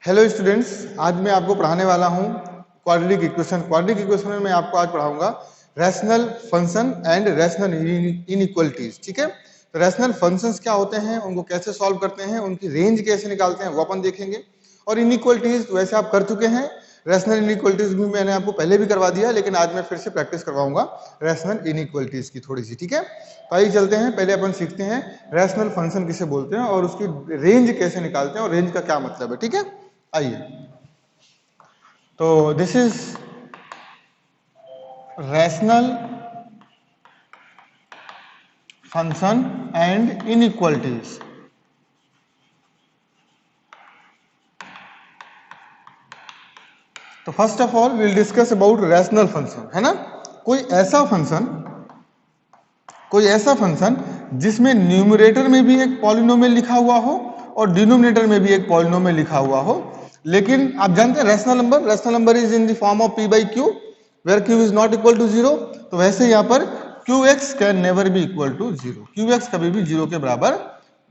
Hello students, आज मैं आपको पढ़ाने वाला हूं क्वाड्रेटिक इक्वेशन। क्वाड्रेटिक इक्वेशन में मैं आपको आज पढ़ाऊंगा rational function and rational inequalities. ठीक है, तो रैशनल फंक्शंस क्या होते हैं, उनको कैसे सॉल्व करते हैं, उनकी रेंज कैसे निकालते हैं वो अपन देखेंगे। और इनइक्वालिटीज वैसे आप कर चुके हैं, रैशनल इनइक्वालिटीज भी मैंने आपको पहले भी करवा दिया, लेकिन आज मैं फिर से प्रैक्टिस करवाऊंगा रैशनल इनइक्वालिटीज की थोड़ी सी। ठीक है, तो आइए चलते हैं, पहले अपन सीखते हैं रैशनल फंक्शन किसे बोलते हैं और उसकी रेंज कैसे निकालते हैं और रेंज का क्या मतलब है। ठीक है, आइए, तो this is rational function and inequalities. तो first of all will discuss about rational function, है ना। कोई ऐसा फंक्शन जिसमें न्यूमरेटर में भी एक पॉलिनोमियल लिखा हुआ हो और डिनोमिनेटर में भी एक पॉलिनोमियल लिखा हुआ हो, लेकिन आप जानते हैं rational number is in the form of p by q where q is not equal to 0। तो वैसे यहाँ पर qx can never be equal to 0, qx कभी भी 0 के बराबर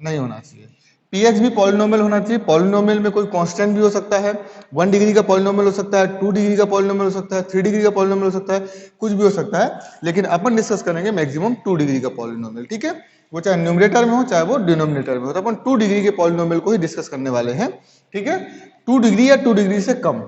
नहीं होना चाहिए। px भी पॉलिनोमियल होना चाहिए। पॉलिनोमियल में कोई कांस्टेंट भी हो सकता है, 1 डिग्री का पॉलिनोमियल हो सकता है, 2 डिग्री का पॉलिनोमियल हो सकता है, 3 डिग्री का पॉलिनोमियल हो सकता है, कुछ भी हो सकता है, लेकिन अपन डिस्कस करेंगे मैक्सिमम 2 डिग्री का पॉलिनोमियल। ठीक है, वो चाहे न्यूमरेटर में हो चाहे वो डिनोमिनेटर में हो, तो अपन 2 डिग्री के पॉलिनोमियल को ही डिस्कस करने वाले हैं। ठीक है, 2 डिग्री या 2 डिग्री से कम,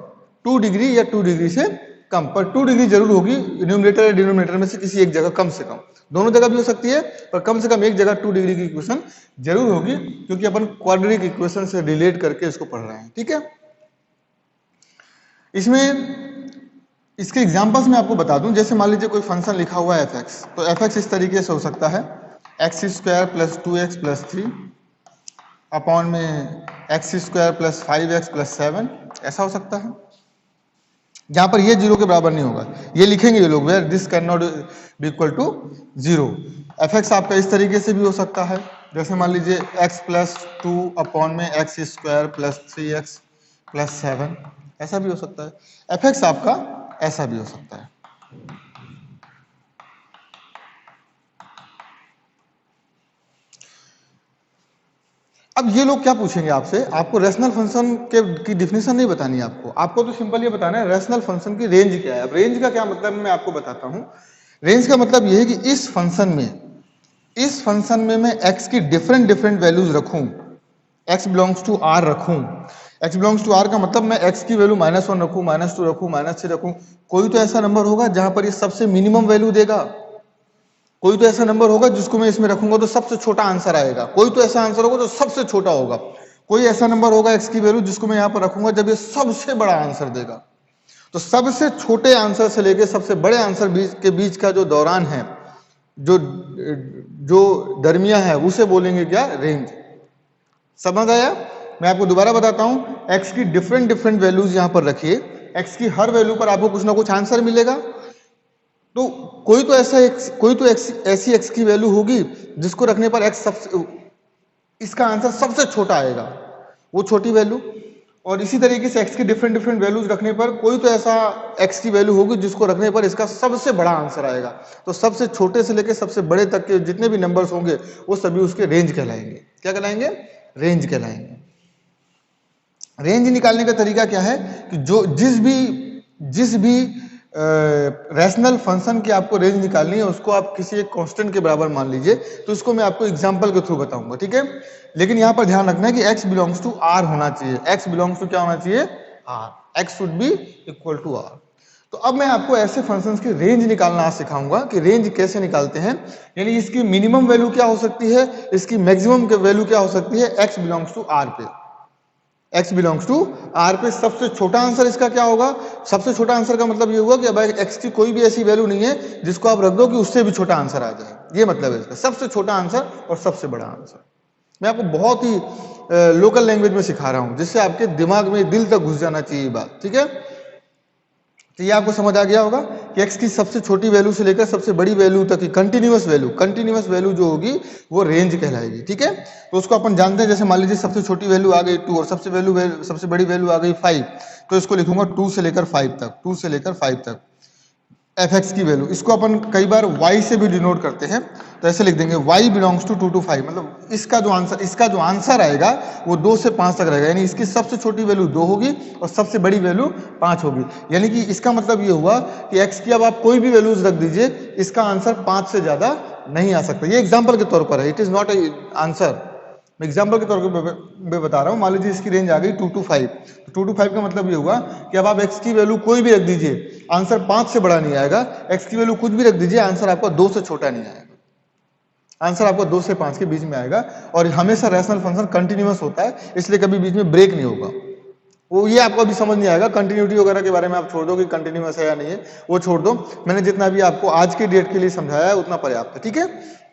2 डिग्री या 2 डिग्री से कम, पर 2 डिग्री जरूर होगी न्यूमरेटर या डिनोमिनेटर में से किसी एक जगह, कम से कम। दोनों जगह भी हो सकती है, पर कम से कम एक जगह 2 डिग्री की इक्वेशन जरूर होगी, क्योंकि अपन क्वाड्रेटिक इक्वेशन से रिलेट करके इसको पढ़ रहे हैं। ठीक है, इसमें इसके एग्जांपल्स मैं आपको बता दूं। जैसे मान लीजिए कोई फंक्शन लिखा हुआ है fx, तो fx इस तरीके से हो सकता है x square plus 2x plus 3 upon में x square plus 5x plus 7, ऐसा हो सकता है। जहां पर ये 0 के बराबर नहीं होगा, ये लिखेंगे ये लोग where this can not be equal to 0। fx आपका इस तरीके से भी हो सकता है, जैसे मान लीजिए x प्लस 2 अपॉन में x square plus 3x plus 7, ऐसा भी हो सकता है। fx आपका ऐसा भी हो सकता है। अब ये लोग क्या पूछेंगे आपसे, आपको रैशनल फंक्शन की डिफिनेशन नहीं बतानी है आपको तो सिंपल ये बताना है रैशनल फंक्शन की रेंज क्या है। अब रेंज का क्या मतलब मैं आपको बताता हूं। रेंज का मतलब ये है कि इस फंक्शन में मैं x की डिफरेंट वैल्यूज रखूं, x बिलोंग्स टू r रखूं। x बिलोंग्स टू r का मतलब मैं x की वैल्यू -1 रखूं, -2 रखूं, -3 रखूं। कोई तो ऐसा नंबर होगा जहां पर ये सबसे मिनिमम वैल्यू देगा, कोई तो ऐसा नंबर होगा जिसको मैं इसमें रखूंगा तो सबसे छोटा आंसर आएगा, कोई तो ऐसा आंसर होगा जो सबसे छोटा होगा, कोई ऐसा नंबर होगा x की वैल्यू जिसको मैं यहाँ पर रखूंगा जब ये सबसे बड़ा आंसर देगा। तो सबसे छोटे आंसर से लेकर सबसे बड़े आंसर के बीच का जो दौरान है, जो दरमिया है, उसे बोलेंगे क्या, रेंज। समझ आया? मैं आपको दोबारा बताता हूं, x की डिफरेंट वैल्यूज यहां पर रखिए, x की हर वैल्यू पर आपको कुछ ना कुछ आंसर मिलेगा। तो कोई तो ऐसी x की वैल्यू होगी जिसको रखने पर x सबसे, इसका आंसर सबसे छोटा आएगा, वो छोटी वैल्यू। और इसी तरीके से x की डिफरेंट वैल्यूज रखने पर कोई तो ऐसा x की वैल्यू होगी जिसको रखने पर इसका सबसे बड़ा आंसर आएगा। तो सबसे छोटे से लेकर सबसे बड़े तक के जितने भी नंबर्स होंगे वो सभी उसके रेंज कहलाएंगे। क्या कहलाएंगे? रेंज कहलाएंगे। रेंज निकालने का तरीका क्या है कि जो जिस भी रैशनल फंक्शन की आपको रेंज निकालनी है उसको आप किसी एक कांस्टेंट के बराबर मान लीजिए। तो इसको मैं आपको एग्जांपल के थ्रू बताऊंगा, ठीक है। लेकिन यहां पर ध्यान रखना है कि x बिलोंग्स टू r होना चाहिए। x बिलोंग्स टू क्या होना चाहिए? r। x should be equal to r। तो अब मैं आपको ऐसे फंक्शंस की रेंज निकालना सिखाऊंगा कि रेंज कैसे निकालते हैं, यानी इसकी मिनिमम वैल्यू क्या हो सकती है, इसकी मैक्सिमम वैल्यू क्या हो सकती है x बिलोंग्स टू r पे। x बिलोंग्स टू r पे सबसे छोटा आंसर इसका क्या होगा? सबसे छोटा आंसर का मतलब ये हुआ कि अब x की कोई भी ऐसी वैल्यू नहीं है जिसको आप रख दो कि उससे भी छोटा आंसर आ जाए। ये मतलब है इसका, सबसे छोटा आंसर और सबसे बड़ा आंसर। मैं आपको बहुत ही लोकल लैंग्वेज में सिखा रहा हूं जिससे आपके दिमाग में, दिल तक घुस जाना चाहिए बात, ठीक है। तो ये आपको समझ आ गया होगा कि x की सबसे छोटी वैल्यू से लेकर सबसे बड़ी वैल्यू तक की कंटिन्यूअस वैल्यू जो होगी वो रेंज कहलाएगी, ठीक है। तो उसको अपन जानते हैं, जैसे मान लीजिए सबसे छोटी वैल्यू आ गई 2 और सबसे बड़ी वैल्यू आ गई 5, तो इसको लिखूंगा 2 से लेकर 5 तक, 2 से लेकर 5 तक। एफ एक्स की वैल्यू, इसको अपन कई बार y से भी डिनोट करते हैं, तो ऐसे लिख देंगे y बिलोंग्स टू 2 to 5, मतलब इसका जो आंसर आएगा वो 2 से 5 तक रहेगा, यानी इसकी सबसे छोटी वैल्यू 2 होगी और सबसे बड़ी वैल्यू 5 होगी। यानी कि इसका मतलब ये हुआ कि x की अब आप कोई भी वैल्यूज रख दीजिए, इसका आंसर 5 से ज्यादा नहीं आ सकता। ये एग्जाम्पल के तौर पर है, it is not A answer, मैं एग्जाम्पल के तौर पे बता रहा हूँ। मान लीजिए इसकी रेंज आ गई 2 to 5, तो 2 to 5 का मतलब ये हुआ कि अब आप x की वैल्यू कोई भी रख दीजिए, आंसर 5 से बड़ा नहीं आएगा, x की वैल्यू कुछ भी रख दीजिए, आंसर आपका 2 से छोटा नहीं आएगा, आंसर आपका 2 से 5 के बीच में आएगा। और हमेशा रैशनल फंक्शन कंटिन्यूअस होता है, इसलिए कभी बीच में ब्रेक नहीं होगा। वो ये आपको अभी समझ नहीं आएगा, कंटिन्यूटी वगैरह के बारे में आप छोड़ दो कि कंटिन्यूअस है या नहीं है, वो छोड़ दो। मैंने जितना भी आपको आज के डेट के लिए समझाया है उतना पर्याप्त है, ठीक है।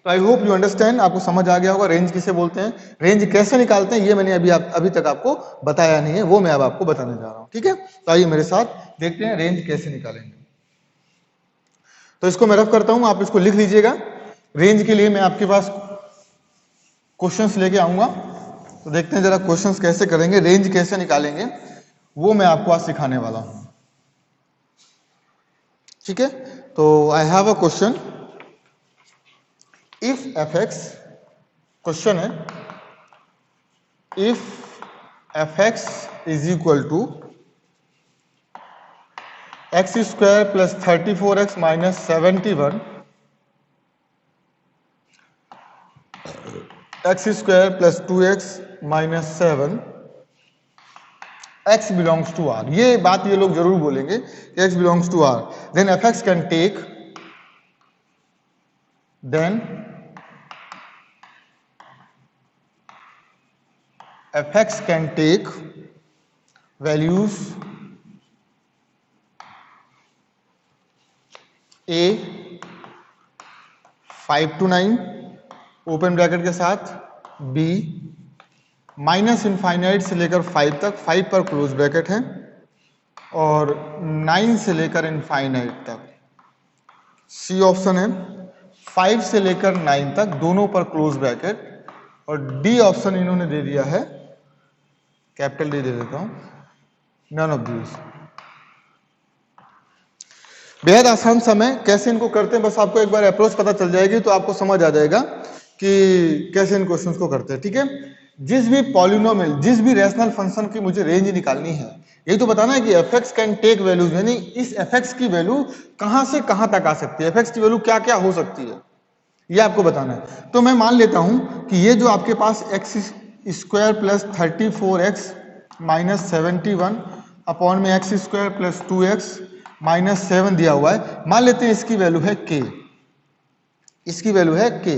तो आई होप यू अंडरस्टैंड, आपको समझ आ गया होगा रेंज किसे बोलते हैं, रेंज कैसे निकालते हैं, ये मैंने अभी तक आपको बताया नहीं है, वो मैं अब आपको बताने जा रहा हूँ, ठीक है। तो आइए मेरे साथ देखते हैं रेंज कैसे निकालेंगे। तो इसको मैं रफ करता हूं, आप इसको लिख लीजिएगा। रेंज के लिए मैं आपके पास क्वेश्चंस लेके आऊंगा, तो देखते हैं जरा क्वेश्चंस कैसे करेंगे, रेंज कैसे निकालेंगे, वो मैं आपको आज सिखाने वाला हूं, ठीक है। तो I have a question, if F X, question है if F X is equal to X square plus 34x minus 71 X square plus 2x minus 7 x belongs to r, ये बात ये लोग जरूर बोलेंगे कि x belongs to r, then F X can take, then F X can take values a 5 to 9 open bracket के साथ, b minus infinite से लेकर 5 तक, 5 पर क्लोज ब्रैकेट है, और 9 से लेकर इनफाइनाइट तक, सी ऑप्शन है 5 से लेकर 9 तक दोनों पर क्लोज ब्रैकेट, और डी ऑप्शन इन्होंने दे दिया है, कैपिटल डी दे देता हूं, नन ऑफ दीज। बेहद आसान समय, कैसे इनको करते हैं बस आपको एक बार अप्रोच पता चल जाएगी तो आपको समझ आ जाएगा कि कैसे इन क्वेश्चंस को करते हैं, ठीक है। जिस भी पॉलिनोमियल, जिस भी रैशनल फंक्शन की मुझे रेंज निकालनी है, यही तो बताना है कि F X can take values, यानी इस एफ एक्स की वैल्यू कहां से कहां तक आ सकती है, एफ एक्स की वैल्यू क्या क्या हो सकती है, ये आपको बताना है। तो मैं मान लेता हूं कि ये जो आपके पास X square plus 34x minus 71 upon में X square plus 2x minus 7 दिया हुआ है, मान लेते हैं इसकी वैल्यू है k, इसकी वैल्यू है k।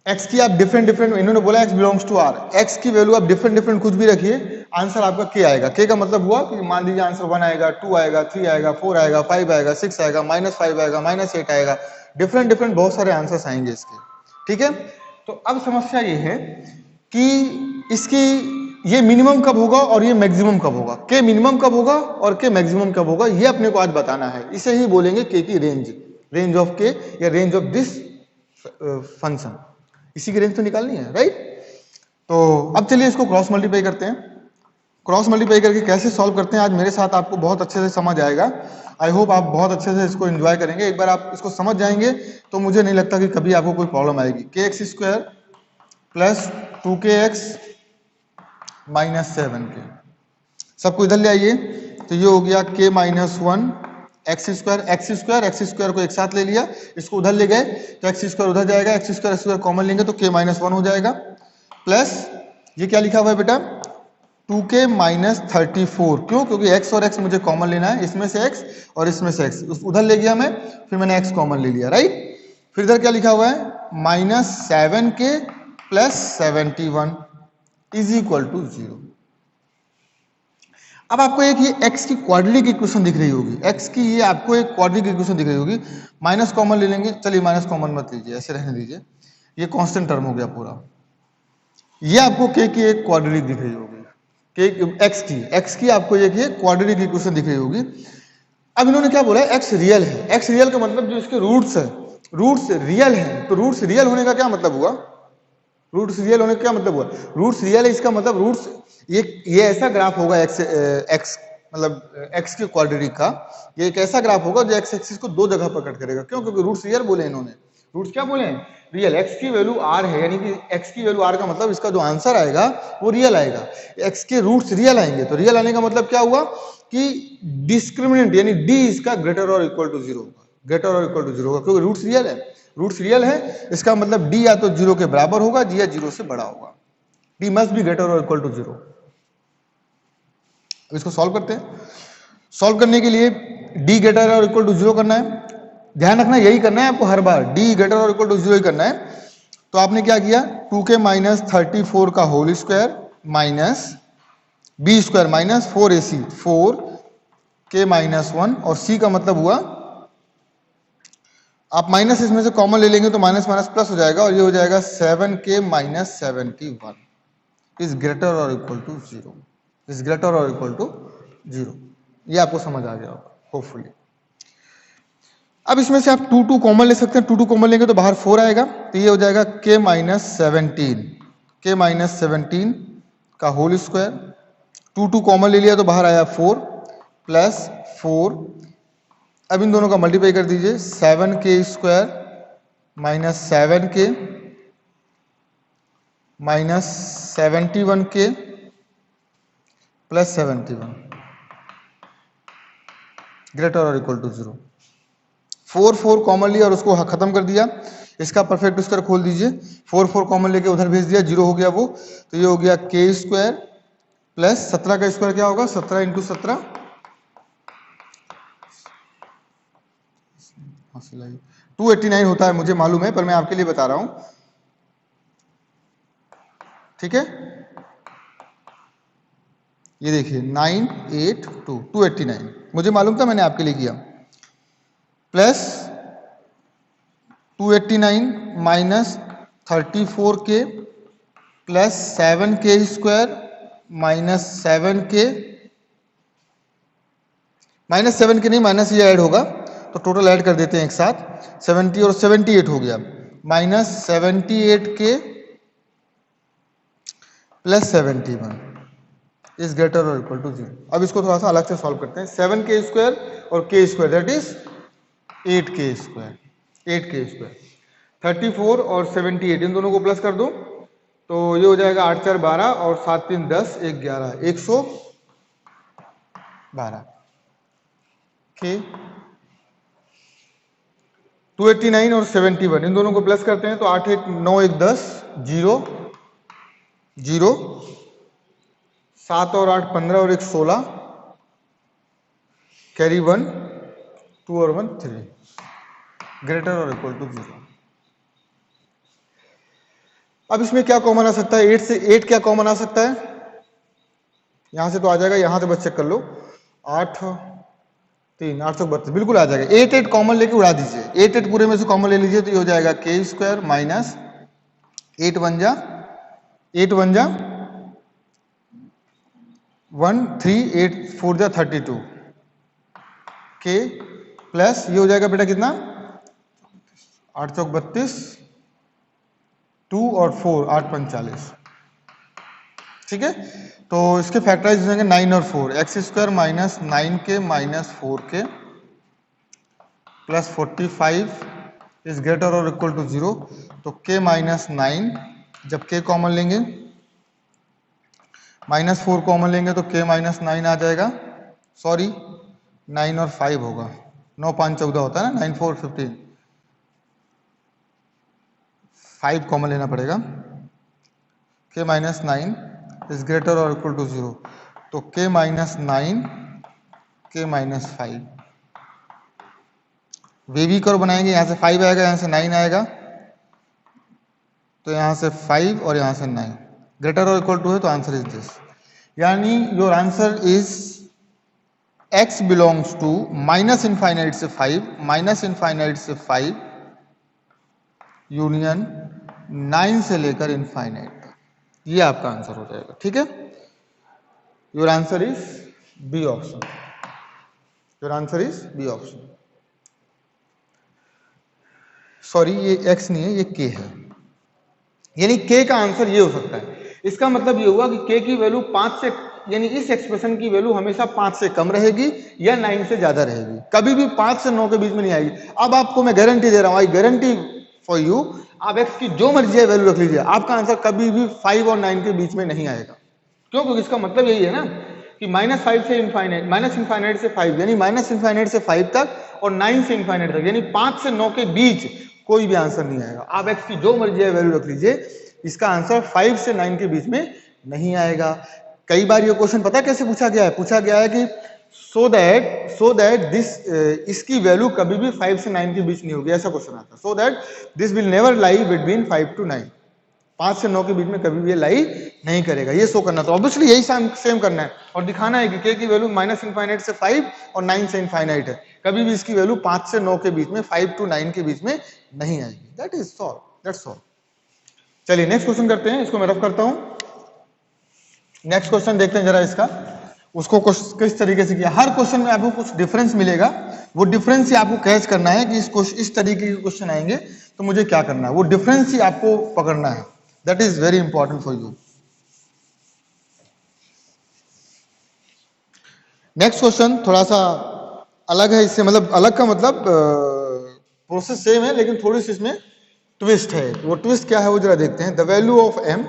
x की आप डिफरेंट इन्होंने बोला x belongs to r, x की वैल्यू आप डिफरेंट कुछ भी रखिए, आंसर आपका k आएगा। k का मतलब हुआ कि मान लीजिए आंसर 1 आएगा, 2 आएगा, 3 आएगा, 4 आएगा, 5 आएगा, 6 आएगा, -5 आएगा, -8 आएगा, डिफरेंट बहुत सारे आंसर्स आएंगे इसके, ठीक है। तो अब समस्या ये है कि इसकी ये मिनिमम कब होगा और ये मैक्सिमम कब होगा, के मिनिमम कब होगा और के मैक्सिमम कब होगा, ये अपने को आज बताना है। इसे ही बोलेंगे के की रेंज, रेंज ऑफ के या रेंज ऑफ दिस फंक्शन, इसी की रेंज तो निकालनी है, राइट। तो अब चलिए इसको क्रॉस मल्टीप्लाई करते हैं। क्रॉस मल्टीप्लाई करके कैसे सॉल्व करते हैं आज मेरे साथ आपको बहुत अच्छे से समझ आएगा। आई होप आप बहुत अच्छे से इसको एंजॉय करेंगे। एक बार आप इसको समझ जाएंगे तो मुझे नहीं लगता कि कभी आपको कोई प्रॉब्लम आएगी। के x square plus 2kx minus 7k, सबको इधर ले आइए, तो ये हो गया k माइनस 1 एक्स स्क्वायर को एक साथ ले लिया, इसको उधर ले गए तो एक्स स्क्वायर उधर जाएगा, एक्स स्क्वायर कॉमन लेंगे तो k माइनस 1 हो जाएगा, प्लस ये क्या लिखा हुआ है बेटा 2k माइनस 34, क्यों, क्योंकि x और x मुझे कॉमन लेना है, इसमें से x और इसमें से x, उधर ले गया मैं, फिर मैंने x कॉमन ले लिया, राइट। फिर इधर क्या लिखा हुआ है minus 7k plus 71 is equal to 0। अब आपको एक ये x की क्वाड्रेटिक इक्वेशन दिख रही होगी, x की ये आपको एक क्वाड्रेटिक इक्वेशन दिख रही होगी, माइनस कॉमन ले लेंगे, चलिए माइनस कॉमन मत लीजिए, ऐसे रहने दीजिए, ये कांस्टेंट टर्म हो गया पूरा। ये आपको k की एक क्वाड्रेटिक दिख रही होगी, x की आपको एक ये क्वाड्रेटिक इक्वेशन दिख रही होगी। अब इन्होंने क्या बोला है x रियल है, x रियल का मतलब जो इसके रूट्स है, रूट्स रियल है, तो रूट्स रियल होने का क्या मतलब हुआ, रूट्स रियल होने का क्या मतलब हुआ, रूट्स रियल है, इसका मतलब रूट्स ये ऐसा ग्राफ होगा x मतलब एक्स के क्वाड्रेटिक का, ये एक ऐसा ग्राफ होगा जो एक्स एक्सिस को दो जगह पर कट करेगा। क्यों? क्योंकि रूट्स रियल बोले इन्होंने। रूट्स क्या बोले हैं? रियल। एक्स की वैल्यू आर है, यानी कि एक्स की वैल्यू आर का मतलब इसका जो आंसर आएगा वो रियल आएगा। एक्स के रूट्स रियल आएंगे, तो रियल आने का मतलब क्या हुआ कि डिस्क्रिमिनेंट यानी डी इसका greater or equal to zero होगा, greater or equal to zero होगा, क्योंकि रूट्स रियल है। रूट्स रियल है, इसका मतलब डी या तो जीरो के बराबर होगा, जी या जीरो से बड़ा होगा। D must be greater or equal to zero. अब इसको सॉल्व करते हैं। सॉल्व करने के लिए D greater or equal to zero करना है। ध्यान रखना यही करना है आपको हर बार, D greater or equal to zero ही करना है। तो आपने क्या किया, 2k माइनस 34 का whole square minus B square minus 4ac, 4k minus 1, और c का मतलब हुआ, आप माइनस इसमें से कॉमन ले लेंगे तो माइनस माइनस प्लस हो जाएगा, और ये हो जाएगा 7k minus 71 is greater or equal to zero, is greater or equal to zero. ये आपको समझ आ गया होगा होपफुली। अब इसमें से आप 2 कॉमन ले सकते हैं। 2 कॉमन लेंगे तो बाहर 4 आएगा, तो ये हो जाएगा k माइनस 17, k माइनस 17 का होल स्क्वायर। 2 कॉमन ले लिया तो बाहर आया 4 प्लस 4। अब इन दोनों का मल्टीप्लाई कर दीजिए, 7k square minus 7k minus 71k plus 71 greater or equal to zero. 4 common लिया और उसको खत्म कर दिया। इसका परफेक्ट स्क्वायर खोल दीजिए, 4 कॉमन लेके उधर भेज दिया, जीरो हो गया वो, तो ये हो गया k स्क्वायर प्लस 17 का स्क्वायर क्या होगा, 17 इंटू 17 289 होता है, मुझे मालूम है, पर मैं आपके लिए बता रहा हूं, ठीक है। ये देखिए 982 289 मुझे मालूम था, मैंने आपके लिए किया, plus 289 minus 34k plus 7k square minus 7k minus 7 के नहीं, माइनस ये ऐड होगा तो टोटल ऐड कर देते हैं एक साथ, 70 और 78 हो गया, minus 78k plus 71 is greater or equal to zero. अब इसको थोड़ा सा अलग से सॉल्व करते हैं। 7k स्क्वायर और k square that is 8k square, 8k square. 34 और 78 इन दोनों को प्लस कर दो तो ये हो जाएगा 8 4 12 और 7 3 10 1 11 112 के 289 और 71 इन दोनों को प्लस करते हैं तो 8 1 9 1 10 0 0 7 और 8 15 और 1 16 कैरी 1 2 और 1 3 greater or equal to zero. अब इसमें क्या कॉमन आ सकता है, 8 से 8 क्या कॉमन आ सकता है, यहां से तो आ जाएगा, यहां से बस चेक कर लो, 8 3 832 बिल्कुल आ जाएगा। 8 8 कॉमन लेके उड़ा दीजिए, 8 8 पूरे में से कॉमन ले लीजिए तो ये हो जाएगा k स्क्वायर माइनस 8 1 जा 1 3 8 4 जा 32 k प्लस ये हो जाएगा बेटा कितना 8 चौक 32 2 और 4 8 45, ठीक है। तो इसके फैक्टराइज हो जाएंगे 9 और 4, x square minus 9k minus 4k plus 45 is greater or equal to zero. तो k माइनस 9, जब k कॉमन लेंगे माइनस 4 कॉमन लेंगे तो k माइनस 9 आ जाएगा, सॉरी 9 और 5 होगा, 9 5 14 होता है ना, 9 4 15, 5 कॉमन लेना पड़ेगा। k minus 9 is greater or equal to zero. तो k minus 9 k minus 5 wavy curve बनाएंगे, यहां से 5 आएगा, यहां से 9 आएगा, तो यहां से 5 और यहां से 9 ग्रेटर और इक्वल टू है, तो आंसर इज दिस, यानी your answer is x belongs to minus infinite से 5 माइनस इनफाइनाइट से 5 यूनियन 9 से लेकर इनफाइनाइट, ये आपका आंसर हो जाएगा, ठीक है। Your answer is B option, your answer is B option. Sorry ये x नहीं है, ये k है, यानी k का आंसर ये हो सकता है। इसका मतलब ये हुआ कि k की वैल्यू 5 से यानी इस एक्सप्रेशन की वैल्यू हमेशा 5 से कम रहेगी या 9 से ज्यादा रहेगी, कभी भी 5 से 9 के बीच में नहीं आएगी। अब आपको मैं गारंटी दे रहा हूं, आई गारंटी फॉर यू, आप एक्स की जो मर्जी है वैल्यू रख लीजिए, आपका आंसर कभी भी 5 और 9 के बीच में नहीं आएगा। क्यों? क्योंकि इसका मतलब यही है ना कि -5 से इनफाइनाइट, माइनस इनफाइनाइट से 5 यानी माइनस इनफाइनाइट से 5 तक और 9 से इनफाइनाइट तक यानी 5 से 9 के बीच कोई भी आंसर नहीं आएगा। आप एक्स की जो मर्जी है वैल्यू रख लीजिए, इसका आंसर 5 से 9 के बीच में नहीं आएगा। कई बार ये क्वेश्चन पता कैसे पूछा गया है? पूछा गया है कि सो दैट दिस, इसकी वैल्यू कभी भी 5 से 9 के बीच नहीं होगी, ऐसा क्वेश्चन आता है। So that this will never lie between 5 to 9, 5 से 9 के बीच में कभी भी ये लाई नहीं करेगा, ये शो करना। तो ऑब्वियसली यही सेम करना है और दिखाना है कि के की वैल्यू माइनस इनफाइनाइट से 5 और 9 से इनफाइनाइट है, कभी भी इसकी वैल्यू 5 से 9 के बीच में, 5 to 9 के बीच में नहीं आएगी। That is solve, that's all. चलिए नेक्स्ट क्वेश्चन करते हैं, इसको मैं रफ करता हूं। नेक्स्ट क्वेश्चन देखते हैं जरा इसका, उसको किस तरीके से किया। हर क्वेश्चन में आपको कुछ डिफरेंस मिलेगा, वो डिफरेंस ही आपको कैच करना है कि इस तरीके के क्वेश्चन आएंगे तो मुझे क्या करना है, वो डिफरेंस ही आपको पकड़ना है। That is very important for you. Next question थोड़ा सा अलग है इससे, मतलब अलग का मतलब प्रोसेस सेम है लेकिन थोड़ी सी इसमें ट्विस्ट है। वो ट्विस्ट क्या है वो जरा देखते हैं। The value of m,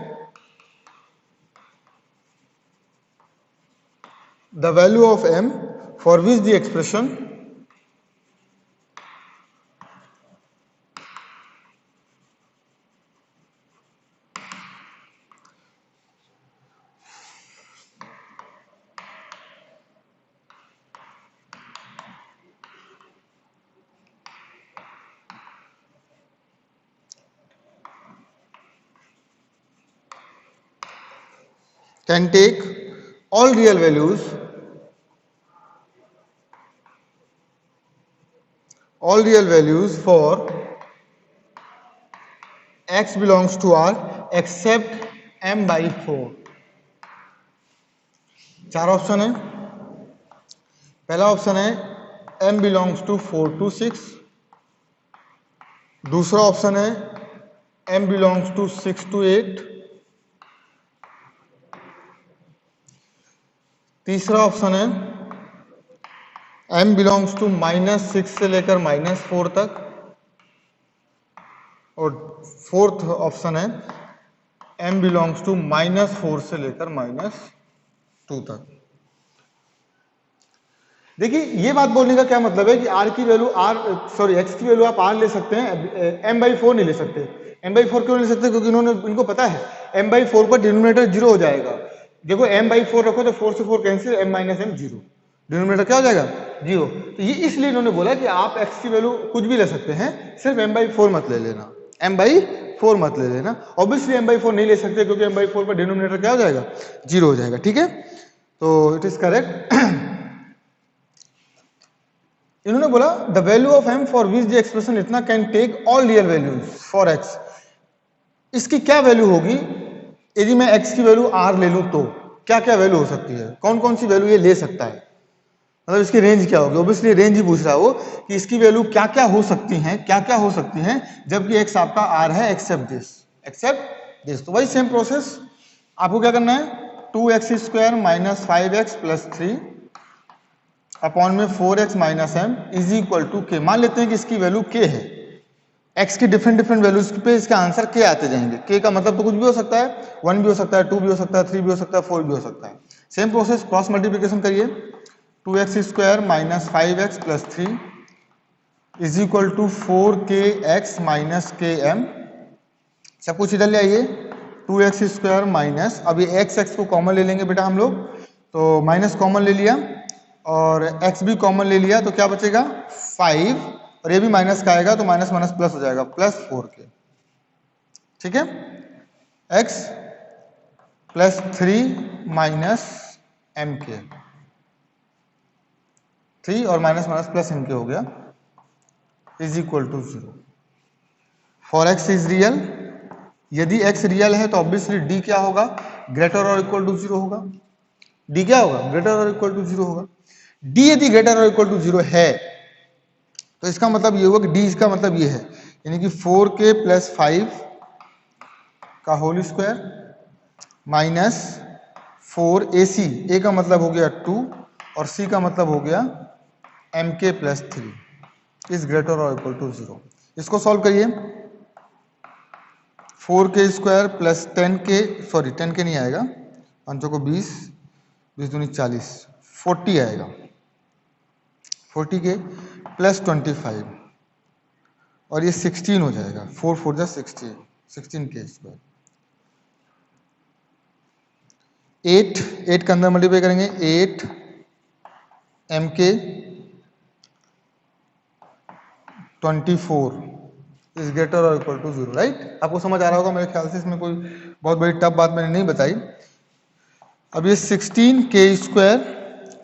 the value of m for which the expression can take all real values for x belongs to R except m by 4। चार ऑप्शन है। पहला ऑप्शन है m belongs to 4 to 6, दूसरा option है m belongs to 6 to 8, तीसरा option है m belongs to -6 से लेकर -4 तक, और फोर्थ ऑप्शन है m belongs to -4 से लेकर -2 तक। देखिए ये बात बोलने का क्या मतलब है कि r की वैल्यू x की वैल्यू आप r ले सकते हैं, m/4 नहीं ले सकते। m/4 क्यों नहीं ले सकते? क्योंकि इनको पता है m/4 पर डिनोमिनेटर 0 हो जाएगा। देखो m/4 रखो तो 4 से 4 कैंसिल, m - m 0, डिनोमिनेटर क्या हो जाएगा? 0। तो ये इसलिए इन्होंने बोला कि आप x की वैल्यू कुछ भी ले सकते हैं, सिर्फ m/4 मत ले लेना, m/4 मत ले लेना। ऑब्वियसली m/4 नहीं ले सकते क्योंकि m/4 पर डिनोमिनेटर क्या हो जाएगा? 0 हो जाएगा। ठीक है, तो इट इज करेक्ट। इन्होंने बोला the value of m for which the expression इतना can take all real values for x। इसकी क्या वैल्यू होगी यदि मैं x की वैल्यू r ले लूं तो क्या क्या वैल्यू हो सकती है, कौन कौन सी वैल्यू ये ले सकता है, मतलब इसकी रेंज क्या होगी। ऑब्वियसली रेंज ही पूछ रहा हो कि इसकी वैल्यू क्या क्या हो सकती हैं, क्या क्या हो सकती हैं जबकि x आपका r है एक्सेप्ट दिस। तो वही सेम प्रोसेस आपको क्या करना है, 2x square minus 5x plus 3 upon में 4x minus m is equal to k। मान लेते हैं कि इसकी वैल्यू k है, x की डिफरेंट वैल्यूज पे इसका आंसर k आते जाएंगे। k का मतलब तो कुछ भी हो सकता है, 1 भी हो सकता है, 2 भी हो सकता है, 3 भी हो सकता है, 4 भी हो सकता है। सेम प्रोसेस, क्रॉस मल्टीप्लिकेशन करिए, 2x square minus 5x plus 3 is equal to 4kx minus km। सब कुछ इधर ले आइए, 2x स्क्वायर माइनस, अब ये x को कॉमन ले लेंगे बेटा हम लोग, तो माइनस कॉमन ले लिया और x भी कॉमन ले लिया तो क्या बचेगा 5, और ये भी माइनस का आएगा तो माइनस माइनस प्लस हो जाएगा, प्लस 4k। ठीक है, x प्लस 3 माइनस mk, 3 और माइनस माइनस प्लस mk हो गया, is equal to 0। For x is real, यदि x रियल है तो ऑब्वियसली d क्या होगा, ग्रेटर और इक्वल टू 0 होगा। d क्या होगा, ग्रेटर और इक्वल टू 0 होगा। d यदि ग्रेटर और इक्वल टू 0 है तो इसका मतलब ये होगा कि d इसका मतलब ये है, यानी कि 4k प्लस 5 का whole square minus 4 AC, A का मतलब हो गया 2 और C का मतलब हो गया MK plus 3 is greater or equal to 0। इसको सॉल्व करिए। 4k square plus 10k, sorry 10k नहीं आएगा, 5 को 20, 20 दूनी 40, 40 आएगा। 40k प्लस 25 और ये 16 हो जाएगा। 4 4 जा 16, 16k स्क्वायर। 8 के अंदर मल्टीप्लाई करेंगे, 8 MK 24 is greater or equal to 0, right. आपको समझ आ रहा होगा मेरे ख्याल से, इसमें कोई बहुत बड़ी टफ बात मैंने नहीं बताई। अब ये 16k स्क्वायर,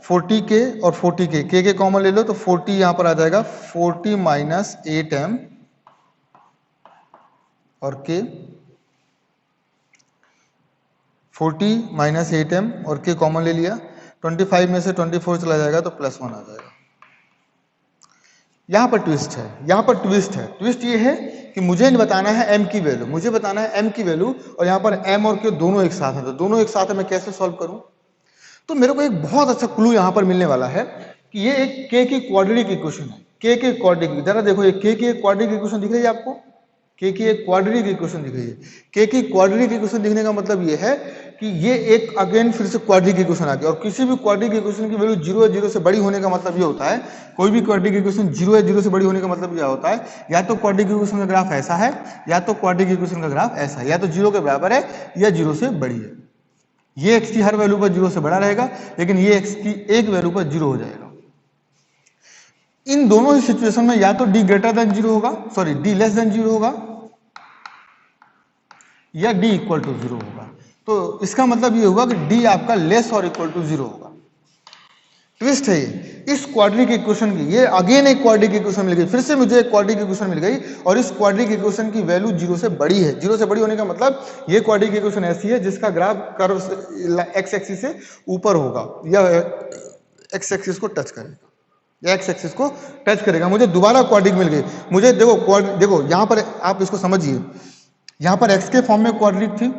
40k और 40k, के कॉमन ले लो तो 40 यहां पर आ जाएगा, 40 माइनस 8m और k, 40 माइनस 8m और k कॉमन ले लिया, 25 में से 24 चला जाएगा तो प्लस 1 आ जाएगा। यहां पर ट्विस्ट है, यहां पर ट्विस्ट है। ट्विस्ट ये है कि मुझे बताना है m की वैल्यू, मुझे बताना है m की वैल्यू, और यहां पर m और k दोनों एक साथ हैं, तो दोनों एक साथ है, मैं कैसे सॉल्व करूं? तो मेरे को एक बहुत अच्छा क्लू यहां पर मिलने वाला है कि ये एक k की क्वाड्रेटिक इक्वेशन है। k के क्वाड्रेटिक, जरा देखो ये k की एक क्वाड्रेटिक इक्वेशन दिख रही है आपको? k की एक क्वाड्रेटिक इक्वेशन दिख रही है। k की क्वाड्रेटिक इक्वेशन दिखने का मतलब ये है कि ये एक अगेन फिर से क्वाड्रेटिक इक्वेशन आ गया, और किसी भी क्वाड्रेटिक इक्वेशन की वैल्यू 0 है, 0 से बड़ी होने का मतलब ये होता है, कोई भी क्वाड्रेटिक इक्वेशन 0 है, 0 से बड़ी होने का मतलब क्या होता है, या तो क्वाड्रेटिक इक्वेशन का ग्राफ ऐसा है, या तो क्वाड्रेटिक इक्वेशन का ग्राफ ऐसा है, या तो 0 के बराबर है या 0 से बड़ी है। ये x की हर वैल्यू पर 0 से बड़ा रहेगा, लेकिन ये x की एक वैल्यू पर 0 हो जाएगा। इन दोनों ही सिचुएशन में या तो d ग्रेटर देन 0 होगा, सॉरी d लेस देन 0 होगा, या d इक्वल टू 0 होगा। तो इसका मतलब ये हुआ कि d आपका लेस और इक्वल टू 0 होगा। ट्विस्ट है ये इस क्वाड्रेटिक इक्वेशन की, ये अगेन एक क्वाड्रेटिक इक्वेशन मिल गई, फिर से मुझे एक क्वाड्रेटिक इक्वेशन मिल गई, और इस क्वाड्रेटिक इक्वेशन की वैल्यू 0 से बड़ी है। 0 से बड़ी होने का मतलब ये क्वाड्रेटिक इक्वेशन ऐसी है जिसका ग्राफ कर्व एक्स एक्सिस से ऊपर होगा, या एक्स एक्सिस को टच करेगा, या एक्स एक्सिस को टच करेगा। मुझे दोबारा क्वाड्रेटिक मिल गई। मुझे देखो यहां पर आप इसको समझिए, यहां पर एक्स के फॉर्म में क्वाड्रेटिक थी,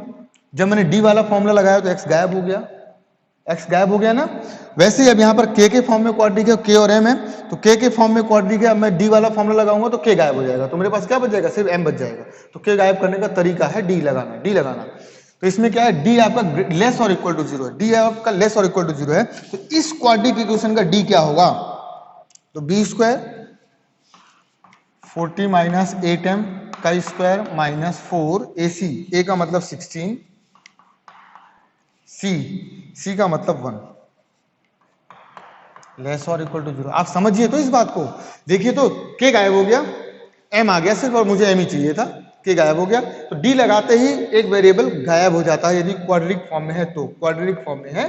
जब मैंने डी वाला फॉर्मूला लगाया तो एक्स गायब हो गया, एक्स गायब हो गया ना। वैसे ही अब यहाँ पर के फॉर्म में क्वाड्रेटिक है, के और एम है, तो के फॉर्म में क्वाड्रेटिक है, अब मैं डी वाला फॉर्मूला लगाऊंगा तो के गायब हो जाएगा, तो मेरे पास क्या बच जाएगा, सिर्फ एम बच जाएगा। तो के गायब करने का तरीका है डी लगाना, डी लगाना। तो इसमें क्या है, डी आपका लेस और इक्वल टू 0 है, डी आपका लेस और इक्वल टू 0 है, तो इस क्वाड्रेटिक इक्वेशन का डी क्या होगा, तो बी स्क्वायर 40 माइनस 8m का स्क्वायर माइनस 4 AC, ए का मतलब 16, सी का मतलब 1, लेस और इक्वल टू 0। आप समझिए तो इस बात को, देखिए तो के गायब हो गया, एम आ गया सिर्फ, और मुझे एम ही चाहिए था, के गायब हो गया, तो डी लगाते ही एक वेरिएबल गायब हो जाता है, यदि क्वाड्रेटिक फॉर्म में है तो, क्वाड्रेटिक फॉर्म में है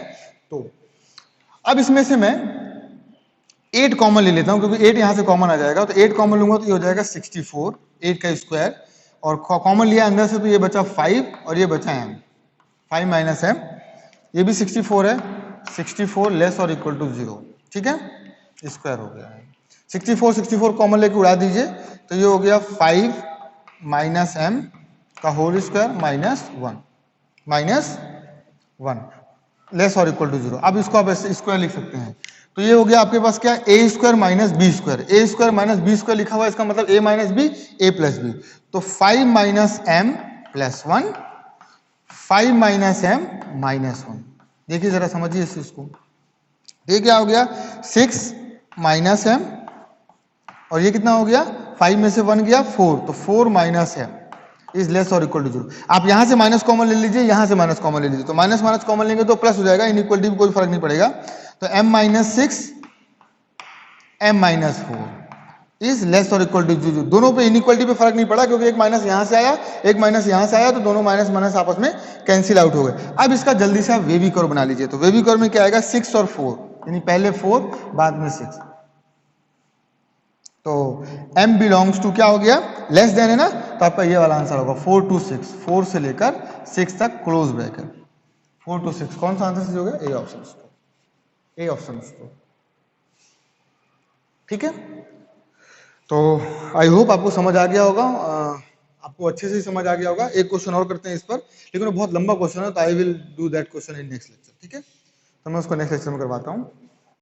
तो। अब इसमें से मैं 8 कॉमन ले लेता हूं, क्योंकि 8 यहां से कॉमन आ जाएगा, तो 8 कॉमन लूंगा तो ये हो जाएगा 64, 8 का स्क्वायर, और कॉमन लिया अंदर से तो ये बचा 5 और ये बचा m, 5 माइनस m, ये भी 64 है, 64 लेस और इक्वल टू 0, ठीक है, स्क्वायर हो गया है। 64 कॉमन लेके उड़ा दीजिए, तो ये हो गया 5 माइनस m का होल स्क्वायर माइनस 1 लेस और इक्वल टू 0। अब इसको आप ऐसे स्क्वायर लिख सकते हैं, तो ये हो गया आपके पास क्या, A square minus B square, A square minus B square लिखा हुआ है, इसका मतलब A minus B, A plus B, तो 5 minus M plus 1, 5 minus M minus 1। देखिए जरा समझिए इस चीज को, ये क्या हो गया, 6 माइनस एम, और ये कितना हो गया, 5 में से 1 गया 4, तो 4 माइनस एम इज लेस और इक्वल टू 0। आप यहां से माइनस कॉमन ले लीजिए, यहां से माइनस कॉमन ले लीजिए, तो माइनस माइनस कॉमन लेंगे तो प्लस हो जाएगा, इनइक्वलिटी में कोई फर्क नहीं पड़ेगा, तो m minus 6 m minus 4 is less और इक्वल टू 0। दोनों पे इनइक्वलिटी पे फर्क नहीं पड़ा, क्योंकि एक माइनस यहां से आया, एक माइनस यहां से आया, तो दोनों माइनस माइनस आपस में कैंसिल आउट हो गए। अब इसका जल्दी से आप वेवी कर्व बना लीजिए, तो वेवी कर्व में क्या आएगा, 6 और 4, यानी पहले 4 बाद में 6, तो m बिलोंग्स टू क्या हो गया, लेस देन है ना, तो आपका ये वाला आंसर होगा 4 to 6, 4 से लेकर 6 तक क्लोज ब्रैकेट, 4 to 6, कौन सा आंसर हो गया, ए ऑप्शन, ए ऑप्शन। ठीक है, तो आई होप आपको समझ आ गया होगा। आपको अच्छे से समझ आ गया होगा। एक क्वेश्चन और करते हैं इस पर, लेकिन वो बहुत लंबा क्वेश्चन है, तो I will do that question in next lecture, ठीक है। तो मैं उसको नेक्स्ट लेक्चर में करवाता हूँ।